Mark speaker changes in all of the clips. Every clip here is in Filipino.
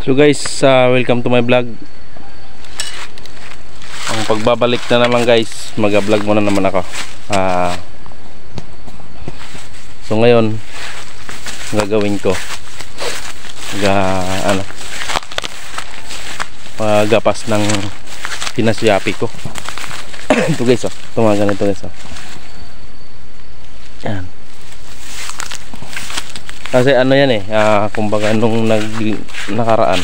Speaker 1: So guys, welcome to my vlog. Ang pagbabalik na naman guys, mag-vlog muna naman ako. So ngayon, gagawin ko pagapas ng pinasyapi ko. Ito guys, ito mga ganito guys. Yan. Kasi ano yan kumbaga nung nakaraan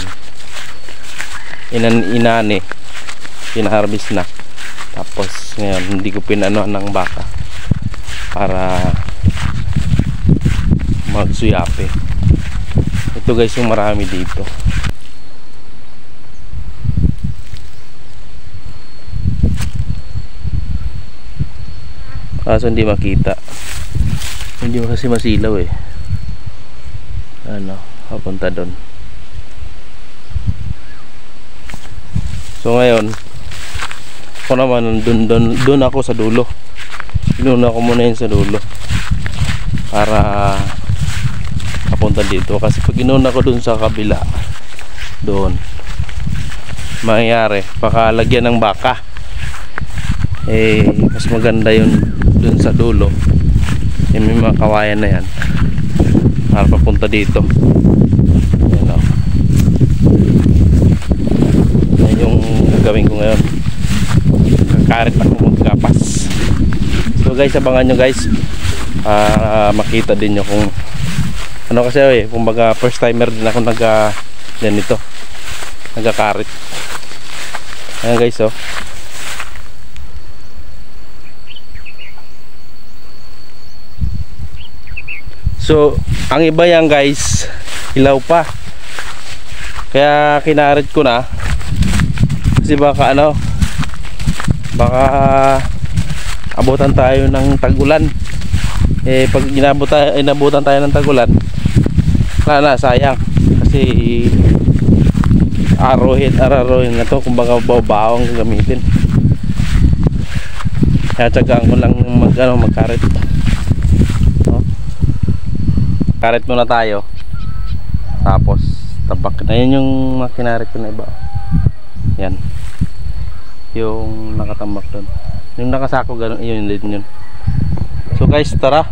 Speaker 1: inani pinaharvest na, tapos ngayon hindi ko pinano ng baka para magsuyape. Ito guys yung marami dito. Kaso hindi makita, hindi mo kasi masilaw papunta doon. So ngayon ako naman doon ako sa dulo. Inuna ko muna yun sa dulo para papunta dito, kasi pag inuna ko doon sa kabila, doon mangyayari pakalagyan ng baka, mas maganda yun doon sa dulo. May mga kawayan na yan para papunta dito. Yan yung gagawin ko ngayon. Kakarit ako magkapas. So guys, abangan nyo guys, makita din nyo kung ano, kasi kumbaga first timer din ako ganito, nagkakarit. Ayan guys, so ang iba yan guys, ilaw pa, kaya kinarit ko na kasi baka baka abutan tayo ng tag-ulan. Pag inabutan tayo ng tag-ulan, sayang, kasi araw-araw na to, kumbaga bawang gamitin. Kaya tsagaan ko lang magkarit. Karet muna tayo, tapos tabak na. Yun yung makinarit ko na iba. Yan yung nakatambak doon, yung nakasako gano'n, yun din yun. So guys, tara.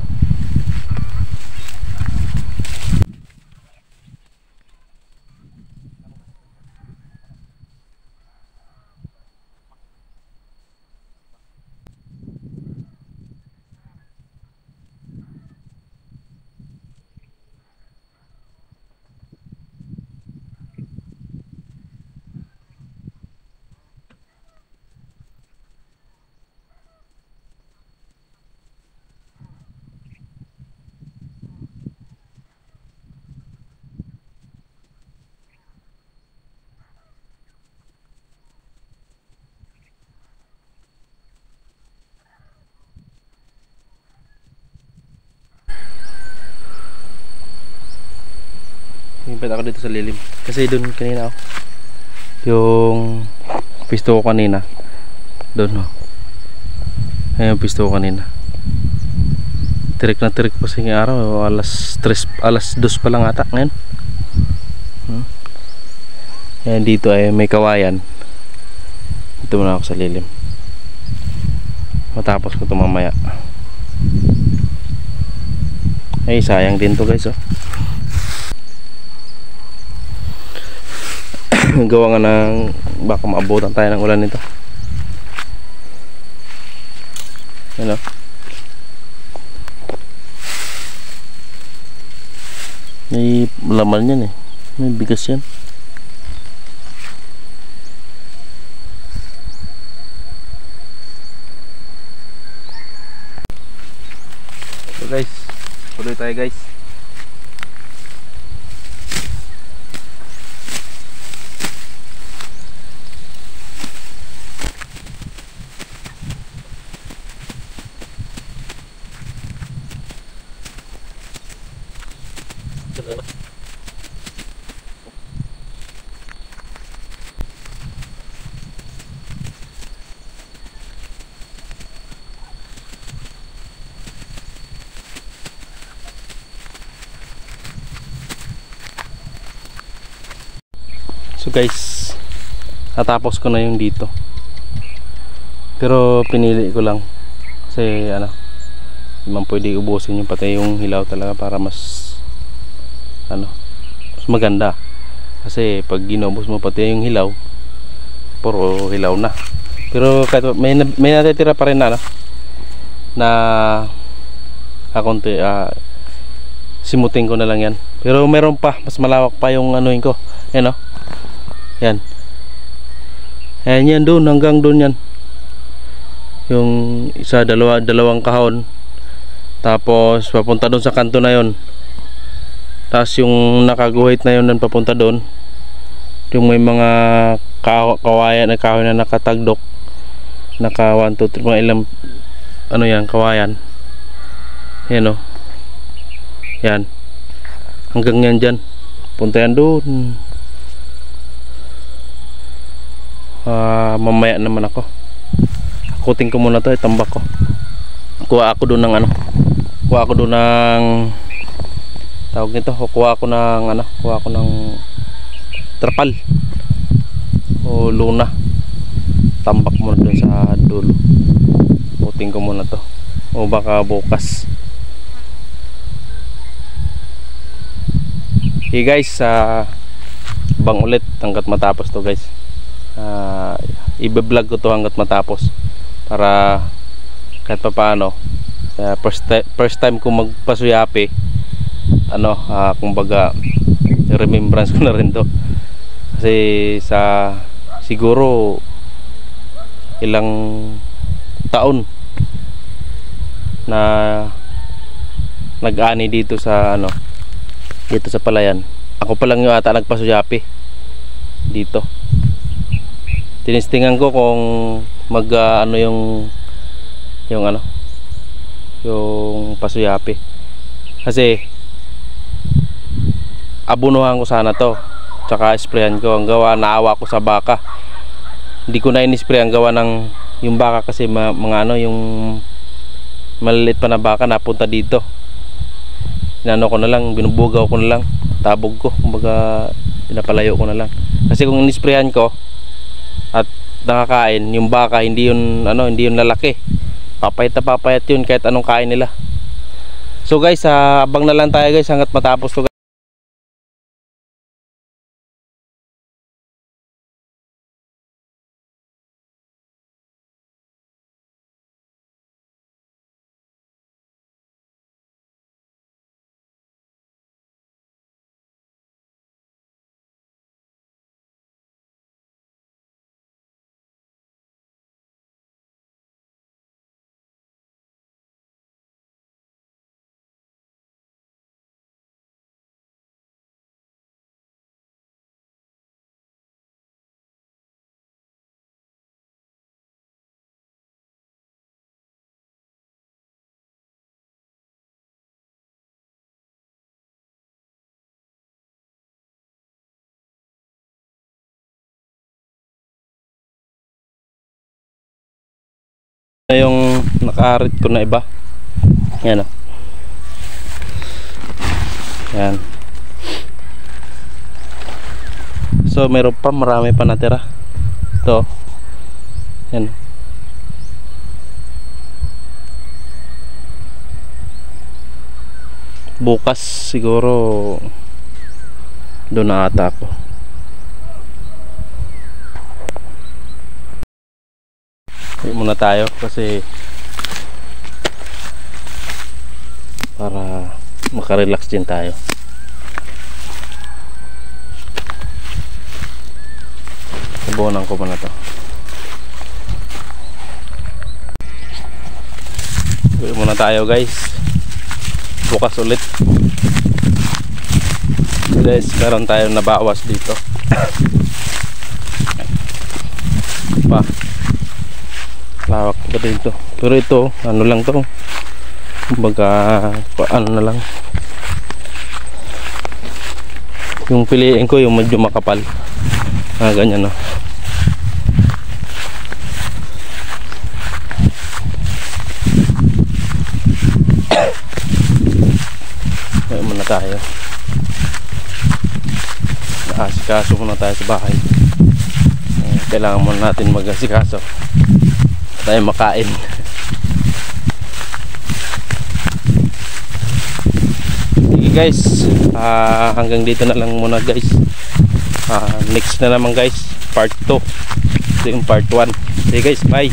Speaker 1: Himpat ako dito sa lilim, kasi doon kanina yung pisto ko kanina doon ayun, pisto ko kanina tirik na tirik pa sa araw. Alas 2 pa lang ata ngayon. Ayan, dito may kawayan. Dito muna ako sa lilim, matapos ko ito mamaya. Sayang din to guys. Gawa nga ng baka maabutan tayo ng ulan nito. May laman yan may bigas yan. So guys, tuloy tayo guys. So guys, natapos ko na yung dito. Pero pinili ko lang kasi ano, hindi man pwede ubusin yung pati yung hilaw talaga para mas ano, mas maganda. Kasi pag ginubos mo pati yung hilaw, puro hilaw na. Pero kahit may natitira pa rin na ano, na kakunti, simutin ko na lang yan. Pero meron pa, mas malawak pa yung anuin ko. Yan o, yan. Ayan yan doon, hanggang doon yan. Yung isa, dalawang kahon. Tapos papunta doon sa kanto na yon. Tapos yung nakaguhit na yon papunta doon. Yung may mga kawayan na kahoy na nakatagdok. Naka 1, 2, 3, mga ilang ano yan, kawayan. Yan o. Yan. Hanggang yan dyan. Punta yan doon. Mamaya naman ako. Akutin ko muna to, itambak ko. Kuha ako doon ng ano. Kuha ako doon ng tawag nito. Kuha ako ng trapal o luna. Tambak muna doon sa dulo. Akutin ko muna to. O baka bukas. Okay guys, bang ulit hanggat matapos to guys. I-vlog ko to hanggat matapos para kahit pa paano, first time ko magpasuyapi, ano, kumbaga remembrance ko na rin to kasi sa siguro ilang taon na nag-ani dito sa ano, dito sa Palayan. Ako pa lang yung ata nagpasuyapi dito. Tinistingan ko kung ano yung ano, yung pasuyapi. Kasi abunuhan ko sana to, tsaka sprayan ko. Ang gawa, naawa ko sa baka. Hindi ko na in-spray ang gawa ng yung baka kasi mga ano, yung maliliit pa na baka napunta dito. Inano ko na lang, binubugaw ko na lang, tabog ko, kumbaga pinapalayo ko na lang. Kasi kung in-sprayan ko at nakakain yung baka, hindi yun ano, hindi yun lalaki. Papayat yun kahit anong kain nila. So guys, abang na lang tayo guys hanggat matapos to guys. Yung nakaharit ko na iba. Yan o. Yan. So meron pa, marami pa natira. Ito. Yan. Bukas siguro doon na ata ako. Muna tayo kasi para makarelax din tayo. Ibunan ko muna to. Uwi muna tayo guys. Bukas ulit. Guys, karon tayo nabawas dito. Pa lawak pa dito. Pero ito, ano lang to, kumbaga ano na lang, yung piliin ko yung medyo makapal, ganyan no. Ngayon muna tayo. asikaso muna tayo sa bahay. Kailangan muna natin mag-asikaso tayo makain. Sige guys, hanggang dito na lang muna guys. Next na naman guys, part 2. Ito yung part 1. Sige guys, bye.